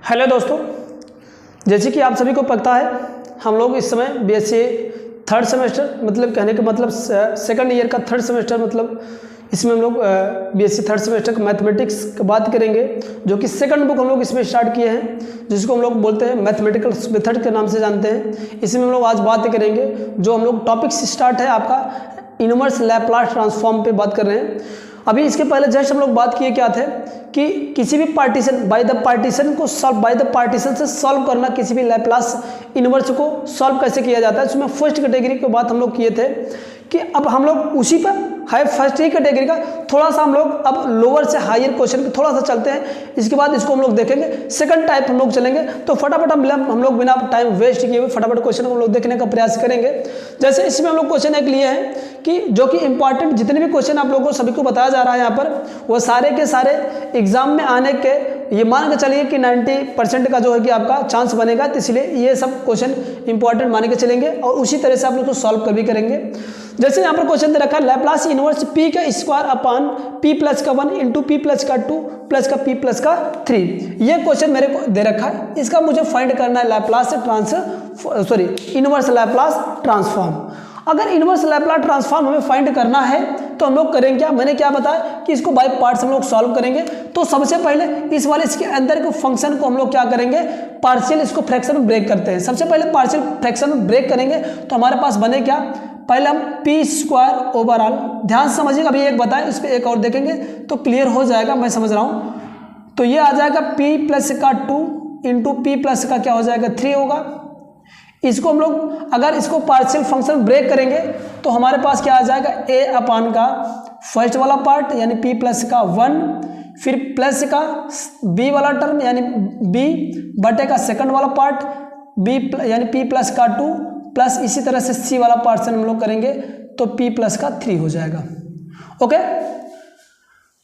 Hello दोस्तों, जैसे कि आप सभी को पता है हम लोग इस समय बीएससी थर्ड सेमेस्टर मतलब कहने का मतलब सेकंड ईयर का थर्ड सेमेस्टर मतलब इसमें हम लोग बीएससी थर्ड सेमेस्टर का मैथमेटिक्स की बात करेंगे, जो कि सेकंड बुक हम लोग इसमें स्टार्ट किए हैं, जिसको हम लोग बोलते हैं मैथमेटिकल मेथड के नाम से जानते हैं। इसमें हम लोग आज बात करेंगे, जो हम लोग टॉपिक स्टार्ट है आपका इनवर्स लैप्लास ट्रांसफॉर्म पे बात कर रहे हैं। अभी इसके पहले जस्ट हम लोग बात किए क्या थे कि किसी भी पार्टीशन बाय द पार्टीशन से सॉल्व करना, किसी भी लैप्लास इनवर्स को सॉल्व कैसे किया जाता है, उसमें फर्स्ट कैटेगरी की बात हम लोग किए थे कि अब हम लोग उसी पर है फर्स्ट ही कैटेगरी का थोड़ा सा हम लोग अब लोअर से हायर क्वेश्चन पे थोड़ा सा चलते हैं। इसके बाद इसको हम लोग देखेंगे, सेकंड टाइप हम लोग चलेंगे। तो फटाफट हम लोग बिना टाइम वेस्ट किए हुए फटाफट क्वेश्चन को हम लोग देखने का प्रयास करेंगे। जैसे इसमें हम लोग क्वेश्चन एक लिए हैं कि जो कि इंपॉर्टेंट जितने भी क्वेश्चन आप लोगों को सभी को बताया जा रहा है यहाँ पर, वो सारे के सारे एग्जाम में आने के ये मान के चलिए कि 90% का जो है कि आपका चांस बनेगा। तो इसलिए ये सब क्वेश्चन इंपॉर्टेंट मान के चलेंगे और उसी तरह से आप लोग को सॉल्व कर भी करेंगे। जैसे यहाँ पर क्वेश्चन दे रखा है लैप्लास इनवर्स पी का स्क्वायर अपॉन पी प्लस का 1 इंटू पी प्लस का 2 प्लस का पी प्लस का 3। ये क्वेश्चन मेरे को दे रखा है, इसका मुझे फाइंड करना है लैप्लास इनवर्स लैप्लास ट्रांसफॉर्म। अगर इनवर्स लैप्लास ट्रांसफॉर्म हमें फाइंड करना है तो हम लोग करेंगे क्या, मैंने क्या बताया कि इसको बाय पार्ट्स हम लोग सॉल्व करेंगे। तो सबसे पहले इसके अंदर के फंक्शन को हम लोग क्या करेंगे, पार्शियल इसको फ्रैक्शन में ब्रेक करते हैं। सबसे पहले पार्शियल फ्रैक्शन में ब्रेक करेंगे तो हमारे पास बने क्या, पहले हम पी स्क्वायर ओवरऑल, ध्यान से समझिएगा, अभी एक बताएं इस पर एक और देखेंगे तो क्लियर हो जाएगा, मैं समझ रहा हूँ। तो ये आ जाएगा पी प्लस का 2 इंटू पी प्लस का क्या हो जाएगा 3 होगा। इसको हम लोग अगर इसको पार्शियल फंक्शन ब्रेक करेंगे तो हमारे पास क्या आ जाएगा, ए अपान का फर्स्ट वाला पार्ट यानी पी प्लस का 1, फिर प्लस का बी वाला टर्म यानी बी बटे का सेकंड वाला पार्ट बी यानी पी प्लस का 2 प्लस इसी तरह से सी वाला पार्ट से हम लोग करेंगे तो पी प्लस का 3 हो जाएगा। ओके,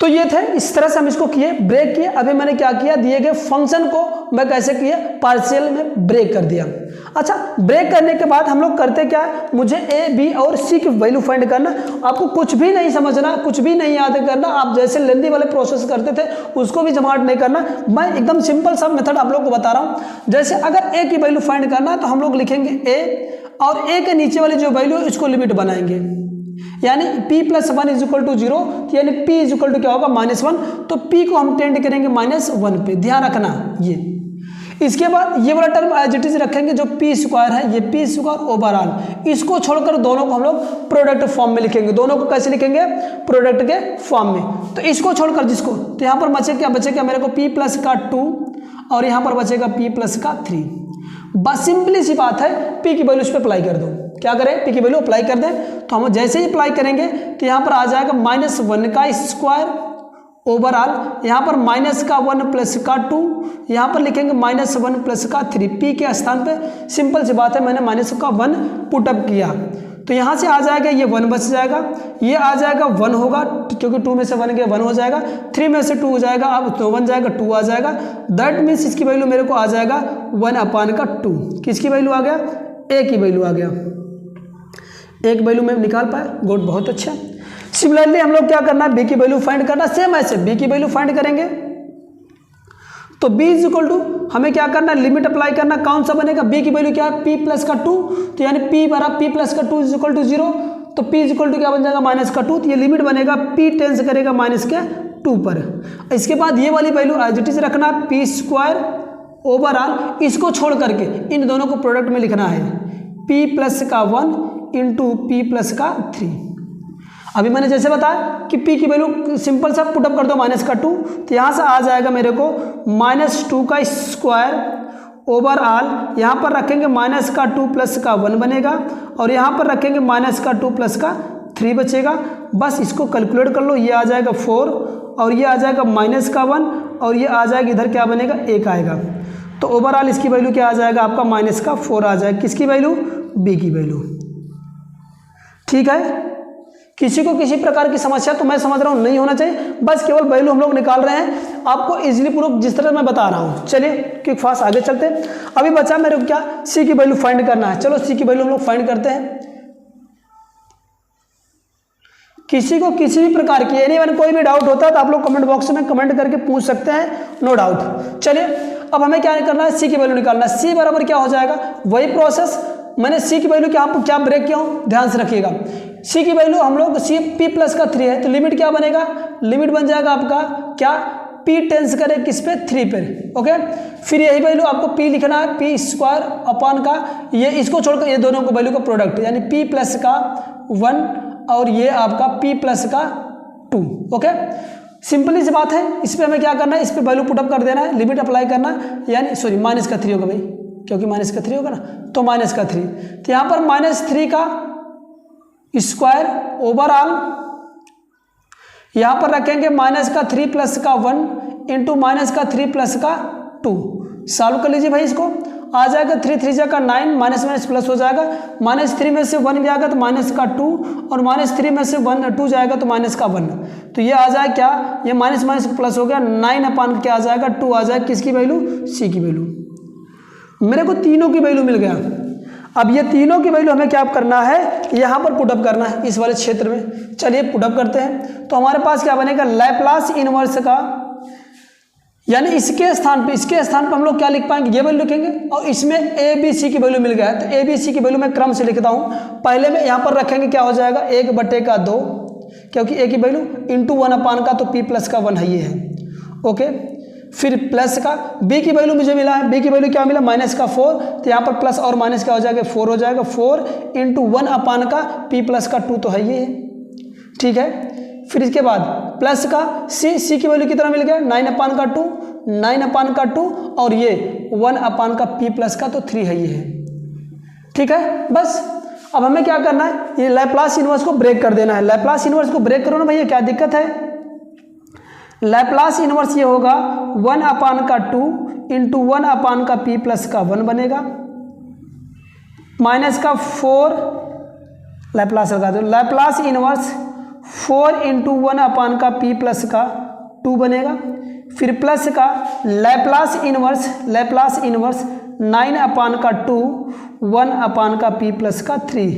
तो ये थे, इस तरह से हम इसको किए, ब्रेक किए। अभी मैंने क्या किया, दिए गए फंक्शन को मैं कैसे किया, पार्शियल में ब्रेक कर दिया। अच्छा, ब्रेक करने के बाद हम लोग करते क्या है, मुझे ए बी और सी की वैल्यू फाइंड करना। आपको कुछ भी नहीं समझना, कुछ भी नहीं याद करना, आप जैसे लेंदी वाले प्रोसेस करते थे उसको भी जमाट नहीं करना। मैं एकदम सिंपल सा मेथड आप लोग को बता रहा हूँ। जैसे अगर ए की वैल्यू फाइंड करना है तो हम लोग लिखेंगे ए और ए के नीचे वाली जो वैल्यू है इसको लिमिट बनाएंगे, यानी p plus 1 is equal to 0, यानी p इज इक्वल टू क्या होगा -1। तो p को हम टेंड करेंगे -1 पे, ध्यान रखना ये। इसके बाद ये वाला टर्म एज इट इज रखेंगे जो p स्क्वायर है, ये p स्क्वायर ओवरऑल, इसको छोड़कर दोनों को हम लोग प्रोडक्ट फॉर्म में लिखेंगे। दोनों को कैसे लिखेंगे, प्रोडक्ट के फॉर्म में। तो इसको छोड़कर जिसको, तो यहाँ पर बचेगा मेरे को p प्लस का 2 और यहाँ पर बचेगा p प्लस का 3। बस सिंपली सी बात है, p की वैल्यू इस पर अप्लाई कर दो। क्या करें, p की वैल्यू अप्लाई कर दें तो हम जैसे ही अप्लाई करेंगे तो यहाँ पर आ जाएगा -1 का स्क्वायर ओवरऑल, यहाँ पर -1 प्लस का 2, यहाँ पर लिखेंगे -1 प्लस का 3। p के स्थान पे सिंपल सी बात है, मैंने -1 पुटअप किया तो यहाँ से आ जाएगा ये 1 बच जाएगा, ये आ जाएगा 1 होगा क्योंकि 2 में से 1 गया 1 हो जाएगा, 3 में से 2 हो जाएगा, अब तो 1 जाएगा 2 आ जाएगा। दैट मीन्स इसकी वैल्यू मेरे को आ जाएगा 1 अपान का 2। किसकी वैल्यू आ गया, ए की वैल्यू आ गया, एक वैल्यू में निकाल पाए, गुड, बहुत अच्छा। सिमिलरली हम लोग क्या करना है, बी की वैल्यू फाइंड करना, सेम ऐसे बी की वैल्यू फाइंड करेंगे तो b इज इक्वल टू हमें क्या करना है, लिमिट अप्लाई करना। कौन सा बनेगा, b की वैल्यू क्या है, p प्लस का 2, तो यानी p बराबर p प्लस का 2 इज इक्वल टू 0, तो p इज इक्वल टू क्या बन जाएगा -2, तो ये लिमिट बनेगा p टेंस करेगा -2 पर। इसके बाद ये वाली वैल्यू एज इट इज रखना, p स्क्वायर ओवरऑल, इसको छोड़ करके इन दोनों को प्रोडक्ट में लिखना है, p प्लस का 1 इंटू p प्लस का 3। अभी मैंने जैसे बताया कि p की वैल्यू सिंपल सा पुटअप कर दो -2, तो यहाँ से आ जाएगा मेरे को -2 का स्क्वायर ओवरऑल, यहाँ पर रखेंगे -2 प्लस का 1 बनेगा और यहाँ पर रखेंगे -2 प्लस का 3 बचेगा। बस इसको कैलकुलेट कर लो, ये आ जाएगा 4 और ये आ जाएगा -1 और ये आ जाएगा इधर क्या बनेगा 1 आएगा। तो ओवरऑल इसकी वैल्यू क्या आ जाएगा आपका -4 आ जाएगा। किसकी वैल्यू, b की वैल्यू। ठीक है, किसी को किसी प्रकार की समस्या तो मैं समझ रहा हूँ नहीं होना चाहिए, बस केवल वैल्यू हम लोग निकाल रहे हैं आपको इजीली प्रूफ जिस तरह मैं बता रहा हूँ। चलिए क्विक फास्ट आगे चलते हैं। अभी बचा मेरे को क्या, सी की वैल्यू फाइंड करना है। चलो सी की वैल्यू हम लोग फाइंड करते हैं। किसी को किसी भी प्रकार की एनीवन कोई भी डाउट होता है तो आप लोग कमेंट बॉक्स में कमेंट करके पूछ सकते हैं, नो डाउट। चलिए अब हमें क्या करना है, सी की वैल्यू निकालना है। सी बराबर क्या हो जाएगा, वही प्रोसेस, मैंने सी की वैल्यू क्या ब्रेक किया हूँ, ध्यान से रखिएगा। सी की वैल्यू हम लोग सी पी प्लस का 3 है, तो लिमिट क्या बनेगा, लिमिट बन जाएगा आपका क्या, पी टेंस करे किस पे, 3 पे, ओके। फिर यही वैल्यू आपको पी लिखना है, पी स्क्वायर अपॉन का, ये इसको छोड़कर ये दोनों को वैल्यू का प्रोडक्ट, यानी पी प्लस का 1 और ये आपका पी प्लस का 2, ओके। सिंपली सी बात है, इस पर हमें क्या करना है, इस पर वैल्यू पुटअप कर देना है, लिमिट अप्लाई करना है, यानी सॉरी माइनस का 3 होगा भाई, क्योंकि माइनस का 3 होगा ना, तो माइनस का 3, तो यहाँ पर -3 का स्क्वायर ओवरऑल, यहाँ पर रखेंगे माइनस का 3 प्लस का 1 इंटू माइनस का 3 प्लस का 2, सॉल्व कर लीजिए भाई इसको, आ जाएगा 3 3 जा का 9, माइनस माइनस प्लस हो जाएगा, -3 में से 1 जाएगा तो माइनस का 2, और -3 में से 2 जाएगा तो माइनस का 1, तो ये आ जाए क्या, ये माइनस माइनस प्लस हो गया, 9 अपान क्या आ जाएगा, 2 आ जाएगा, किसकी वैल्यू, सी की वैल्यू। मेरे को तीनों की वैल्यू मिल गया। अब ये तीनों की वैल्यू हमें क्या करना है, यहाँ पर पुटअप करना है इस वाले क्षेत्र में। चलिए पुटअप करते हैं, तो हमारे पास क्या बनेगा, लैप्लास इनवर्स का, यानी इसके स्थान पे हम लोग क्या लिख पाएंगे, ये वैल्यू लिखेंगे, और इसमें ए बी सी की वैल्यू मिल गया है, तो ए बी सी की वैल्यू मैं क्रम से लिखता हूँ। पहले में यहाँ पर रखेंगे, क्या हो जाएगा, 1/2, क्योंकि ए की वैल्यू इंटू 1 अपान का, तो पी प्लस का 1 है, ये है, ओके। फिर प्लस का बी की वैल्यू मुझे मिला है, बी की वैल्यू क्या मिला, माइनस का 4, तो यहाँ पर प्लस और माइनस क्या हो जाएगा, 4 हो जाएगा, 4 इंटू 1 अपान का पी प्लस का 2 तो है, ये है, ठीक है। फिर इसके बाद प्लस का सी की वैल्यू कितना मिल गया, 9 अपान का 2, 9 अपान का 2, और ये 1 अपान का पी प्लस का तो 3 है, ये है, ठीक है। बस अब हमें क्या करना है, ये लैप्लास इनवर्स को ब्रेक कर देना है। लैप्लास इनवर्स को ब्रेक करो ना भैया, क्या दिक्कत है, लैप्लास इनवर्स ये होगा 1 अपान का 2 इंटू 1 अपान का पी प्लस का 1 बनेगा, माइनस का 4, लैप्लास लगा दो, लैप्लास इनवर्स 4 इंटू 1 अपान का पी प्लस का 2 बनेगा। फिर प्लस का लैप्लास इनवर्स 9 अपान का 2 1 अपान का पी प्लस का 3,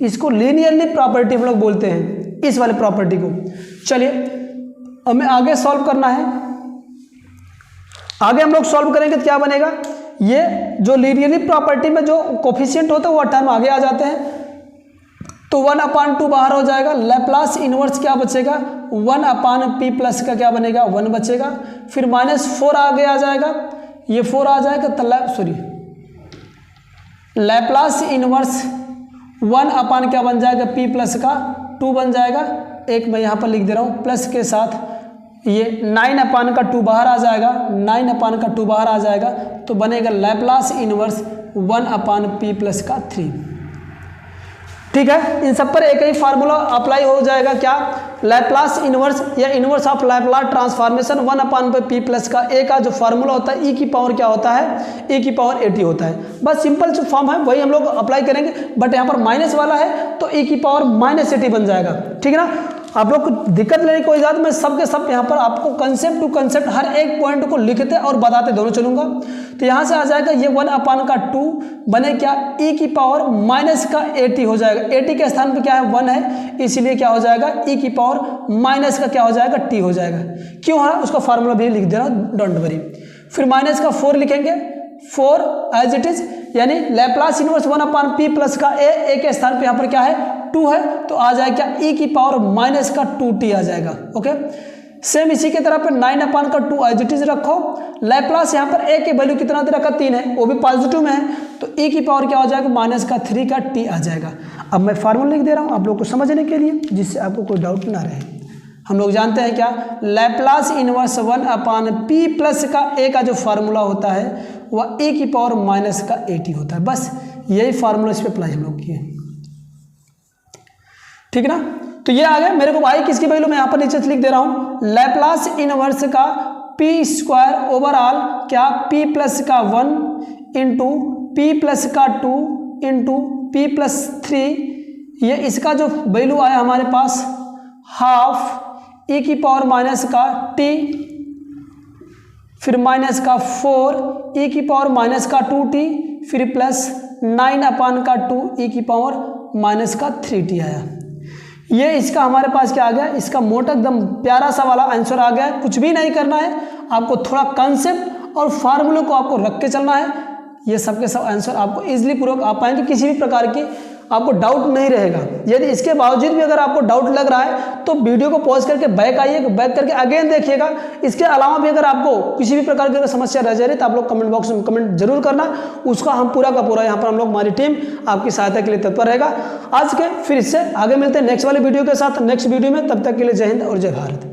इसको लीनियरली प्रॉपर्टी हम लोग बोलते हैं, इस वाले प्रॉपर्टी को। चलिए हमें आगे सॉल्व करना है, आगे हम लोग सॉल्व करेंगे तो क्या बनेगा, ये जो लीनियरली प्रॉपर्टी में जो कोफिशिएंट होता है वो टर्म आगे आ जाते हैं, तो 1 अपान 2 बाहर हो जाएगा, लैप्लास इनवर्स क्या बचेगा, 1 अपान पी प्लस का क्या बनेगा, 1 बचेगा। फिर -4 आगे आ जाएगा, ये 4 आ जाएगा, तो लैप्लास इनवर्स 1 अपान क्या बन जाएगा, पी प्लस का 2 बन जाएगा। एक मैं यहाँ पर लिख दे रहा हूँ प्लस के साथ, ये 9 अपान का 2 बाहर आ जाएगा, 9 अपान का 2 बाहर आ जाएगा, तो बनेगा लैप्लास इनवर्स 1 अपान पी प्लस का 3, ठीक है। इन सब पर एक ही फार्मूला अप्लाई हो जाएगा, क्या, लैप्लास इनवर्स या इनवर्स ऑफ लैप्लास ट्रांसफॉर्मेशन 1 अपान पे पी प्लस का ए का जो फार्मूला होता है, ई की पावर क्या होता है, ई की पावर 80 होता है। बस सिंपल जो फॉर्म है वही हम लोग अप्लाई करेंगे, बट यहाँ पर माइनस वाला है तो ई की पावर -80 बन जाएगा, ठीक है ना। आप लोग को दिक्कत लेने की कोई ज़रूरत, मैं सब के सब यहाँ पर आपको कंसेप्ट टू कंसेप्ट हर एक पॉइंट को लिखते और बताते दोनों चलूंगा। तो यहाँ से आ जाएगा ये 1 अपान का 2 बने क्या, ई की पावर माइनस का 80 हो जाएगा, 80 के स्थान पे क्या है 1 है, इसीलिए क्या हो जाएगा, ई की पावर माइनस का क्या हो जाएगा, टी हो जाएगा। क्यों है उसका फार्मूला भी लिख दे रहा हूँ, डोंट वरी। फिर माइनस का 4 लिखेंगे, 4 एज इट इज, यानी लैप्लास इनवर्स 1 अपान पी प्लस का ए के स्थान पे यहाँ पर क्या है 2 है, तो आ जाएगा क्या, ई की पावर माइनस का 2t आ जाएगा, ओके। सेम इसी के तरह पे 9 अपान का 2 एज इट इज रखो, लैप्लास यहाँ पर ए की वैल्यू कितना दे रखा, 3 है, वो भी पॉजिटिव में है, तो ई की पावर क्या हो जाएगा, माइनस का 3 का t आ जाएगा। अब मैं फार्मूला लिख दे रहा हूँ आप लोग को समझने के लिए, जिससे आपको कोई डाउट ना रहे। हम लोग जानते हैं क्या, लैप्लास इनवर्स 1 अपान पी प्लस का ए का जो फार्मूला होता है वह ए की पावर माइनस का 80 होता है। बस यही फार्मूला इस पर अप्लाई हम लोग किए, ठीक है ना। तो ये आ गया मेरे को भाई, किसकी वैल्यू मैं यहाँ पर नीचे लिख दे रहा हूँ, लैप्लास इनवर्स का पी स्क्वायर ओवरऑल क्या, पी प्लस का 1 इंटू पी प्लस का 2 इंटू पी प्लस 3, ये इसका जो वैल्यू आया हमारे पास हाफ ई की पावर माइनस का t, फिर माइनस का 4 ई की पावर माइनस का 2t, फिर प्लस 9 अपान का 2 ई की पावर माइनस का 3t आया। ये इसका हमारे पास क्या आ गया, इसका मोटा एकदम प्यारा सा वाला आंसर आ गया है। कुछ भी नहीं करना है आपको, थोड़ा कंसेप्ट और फार्मूले को आपको रख के चलना है। ये सब के सब आंसर आपको इजीली पूर्वक आ पाएंगे, किसी भी प्रकार की आपको डाउट नहीं रहेगा। यदि इसके बावजूद भी अगर आपको डाउट लग रहा है तो वीडियो को पॉज करके बैक आइए, बैक करके अगेन देखिएगा। इसके अलावा भी अगर आपको किसी भी प्रकार की अगर समस्या रह जा रही है तो आप लोग कमेंट बॉक्स में कमेंट जरूर करना, उसका हम पूरा का पूरा यहाँ पर हम लोग हमारी टीम आपकी सहायता के लिए तत्पर रहेगा। आज के फिर इससे आगे मिलते हैं नेक्स्ट वाले वीडियो के साथ, नेक्स्ट वीडियो में। तब तक के लिए जय हिंद और जय भारत।